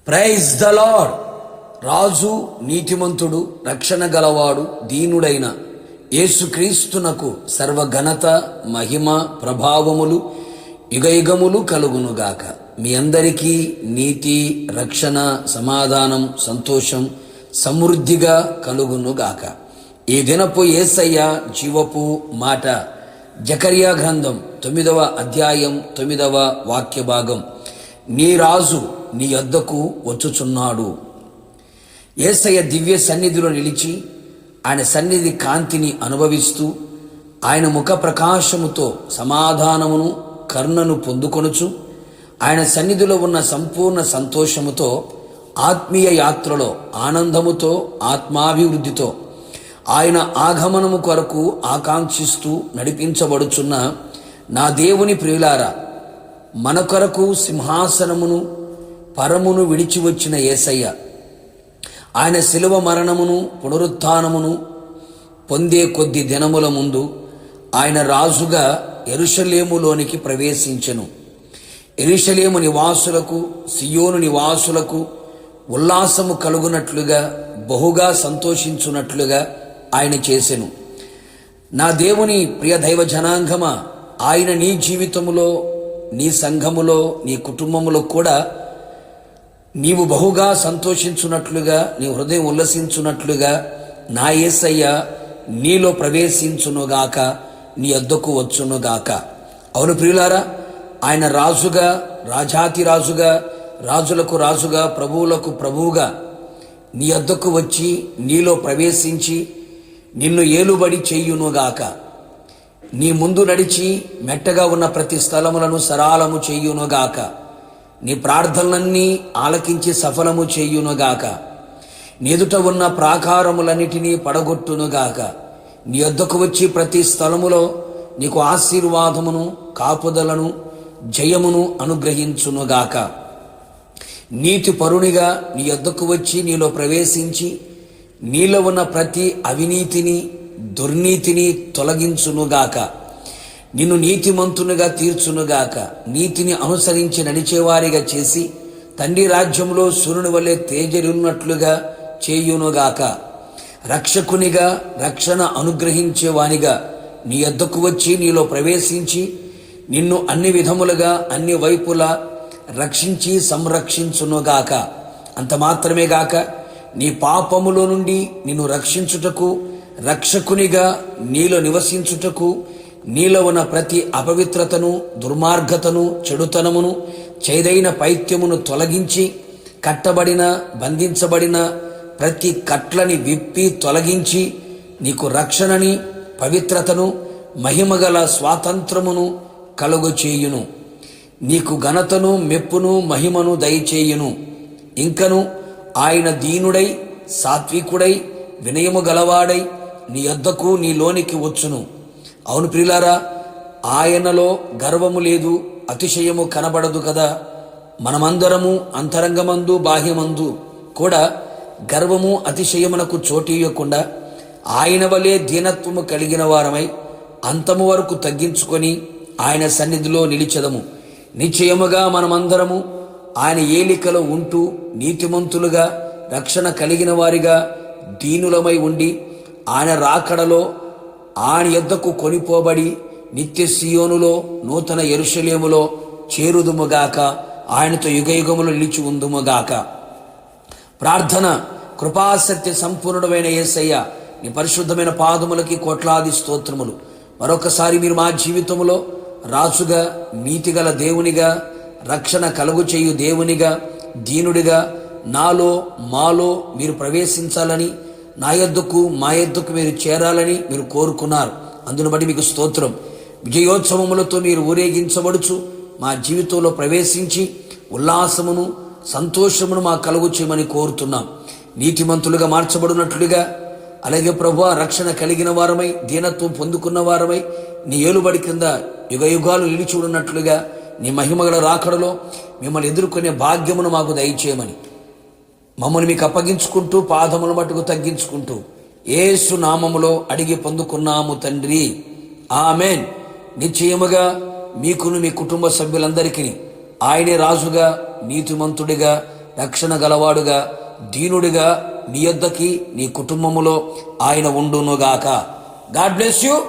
Praise the lord. రాజు, నీతిమంతుడు, రక్షణ గలవాడు, దీనుడైన యేసుక్రీస్తునకు సర్వఘనత, మహిమ, ప్రభావములు యుగయుగములు కలుగునుగాక. మీ అందరికీ నీతి, రక్షణ, సమాధానం, సంతోషం సమృద్ధిగా కలుగునుగాక. ఈ దినపు యేసయ్య జీవపు మాట జకర్యా గ్రంథం 9వ అధ్యాయం 9వ వాక్య భాగం. నీ రాజు నీ యొద్దకు వచ్చుచున్నాడు. యేసయ్య దివ్య సన్నిధిలో నిలిచి ఆయన సన్నిధి కాంతిని అనుభవిస్తూ ఆయన ముఖ ప్రకాశముతో సమాధానమును, కరుణను పొందుకొనుచు ఆయన సన్నిధిలో ఉన్న సంపూర్ణ సంతోషముతో, ఆత్మీయ యాత్రలో ఆనందముతో, ఆత్మాభివృద్ధితో ఆయన ఆగమనము కొరకు ఆకాంక్షిస్తూ నడిపించబడుచున్న నా దేవుని ప్రియులారా, మన కొరకు సింహాసనమును, పరమును విడిచి వచ్చిన యేసయ్య ఆయన శిలువ మరణమును, పునరుత్థానమును పొందే కొద్ది దినముల ముందు ఆయన రాజుగా యెరూషలేములోనికి ప్రవేశించెను. యెరూషలేము నివాసులకు, సియోను నివాసులకు ఉల్లాసము కలుగునట్లుగా, బహుగా సంతోషించున్నట్లుగా ఆయన చేసెను. నా దేవుని ప్రియ దైవ జనాంగమా, ఆయన నీ జీవితములో, నీ సంఘములో, నీ కుటుంబములో కూడా నీవు బహుగా సంతోషించున్నట్లుగా, నీ హృదయం ఉల్లసించున్నట్లుగా నా యేసయ్య నీలో ప్రవేశించునుగాక, నీ యొద్దకు వచ్చునుగాక. అవును ప్రియులారా, ఆయన రాజుగా, రాజాతి రాజుగా, రాజులకు రాజుగా, ప్రభువులకు ప్రభువుగా నీ యొద్దకు వచ్చి నీలో ప్రవేశించి నిన్ను ఏలుబడి చేయునుగాక. నీ ముందు నడిచి మెట్టగా ఉన్న ప్రతి స్థలములను సరాలము చేయునుగాక. నీ ప్రార్థనలన్నీ ఆలకించి సఫలము చేయునుగాక. నీ ఎదుట ఉన్న ప్రాకారములన్నిటినీ పడగొట్టునుగాక. నీ యొద్దకు వచ్చి ప్రతి స్థలములో నీకు ఆశీర్వాదమును, కాపుదలను, జయమును అనుగ్రహించునుగాక. నీతి పరునిగా నీ యొద్దకు వచ్చి నీలో ప్రవేశించి నీలో ఉన్న ప్రతి అవినీతిని, దుర్నీతిని తొలగించునుగాక. నిన్ను నీతిమంతునిగా తీర్చునుగాక. నీతిని అనుసరించి నడిచేవారిగా చేసి తండ్రి రాజ్యంలో సూర్యుని వలె తేజరున్నట్లుగా చేయునుగాక. రక్షకునిగా, రక్షణ అనుగ్రహించేవానిగా నీ యొద్దకు వచ్చి నీలో ప్రవేశించి నిన్ను అన్ని విధములుగా, అన్ని వైపులా రక్షించి సంరక్షించునుగాక. అంత మాత్రమే గాక నీ పాపములో నుండి నిన్ను రక్షించుటకు, రక్షకునిగా నీలో నివసించుటకు, నీలో ఉన్న ప్రతి అపవిత్రతను, దుర్మార్గతను, చెడుతనమును, చేదైన పైత్యమును తొలగించి కట్టబడిన, బంధించబడిన ప్రతి కట్లని విప్పి తొలగించి నీకు రక్షణని, పవిత్రతను, మహిమగల స్వాతంత్రమును కలుగు చేయును. నీకు ఘనతను, మెప్పును, మహిమను దయచేయును. ఇంకను ఆయన దీనుడై, సాత్వికుడై, వినయము గలవాడై నీ యొద్దకు, నీలోనికి వచ్చును. అవును ప్రియులారా, ఆయనలో గర్వము లేదు, అతిశయము కనబడదు కదా. మనమందరము అంతరంగమందు, బాహ్యమందు కూడా గర్వము, అతిశయమునకు చోటీయకుండా ఆయన వలె దీనత్వము కలిగిన వారమై అంతము వరకు తగ్గించుకొని ఆయన సన్నిధిలో నిలిచెదము. నిశ్చయముగా మనమందరము ఆయన ఏలికలో ఉంటూ నీతిమంతులుగా, రక్షణ కలిగిన వారిగా, దీనులమై ఉండి ఆయన రాకడలో ఆయన యొద్దకు కొనిపోబడి నిత్య సియోనులో, నూతన యెరూషలేములో చేరుదుముగాక. ఆయనతో యుగయుగములు నిలిచి ఉందుముగాక. ప్రార్థన. కృపాసత్య సంపూర్ణుడమైన యేసయ్య, నీ పరిశుద్ధమైన పాదములకి కోట్లాది స్తోత్రములు. మరొకసారి మీరు మా జీవితంలో రాజుగా, నీతిగల దేవునిగా, రక్షణ కలుగు చేయు దేవునిగా, దీనుడిగా నాలో, మాలో మీరు ప్రవేశించాలని, నా యొద్దకు, మా యొద్దకు మీరు చేరాలని మీరు కోరుకున్నారు. అందును బట్టి మీకు స్తోత్రం. విజయోత్సవములతో మీరు ఊరేగించబడుచు మా జీవితంలో ప్రవేశించి ఉల్లాసమును, సంతోషమును మా కలుగు చేయమని కోరుతున్నాం. నీతిమంతులుగా మార్చబడినట్లుగా, అలాగే ప్రభువా రక్షణ కలిగిన వారమై, దీనత్వం పొందుకున్న వారమై నీ ఏలుబడి కింద యుగయుగాలు నిలిచి ఉన్నట్లుగా నీ మహిమగల రాకడలో మిమ్మల్ని ఎదుర్కొనే భాగ్యమును మాకు దయచేయమని మమ్మల్ని మీకు అప్పగించుకుంటూ, పాదముల మట్టుకు తగ్గించుకుంటూ యేసు నామములో అడిగి పొందుకున్నాము తండ్రి, ఆమెన్. నిశ్చయముగా మీకును మీ కుటుంబ సభ్యులందరికీ ఆయనే రాజుగా, నీతిమంతుడిగా, రక్షణ గలవాడుగా, దీనుడిగా నీ యొద్దకి, నీ కుటుంబములో ఆయన ఉండునుగాక. God bless you.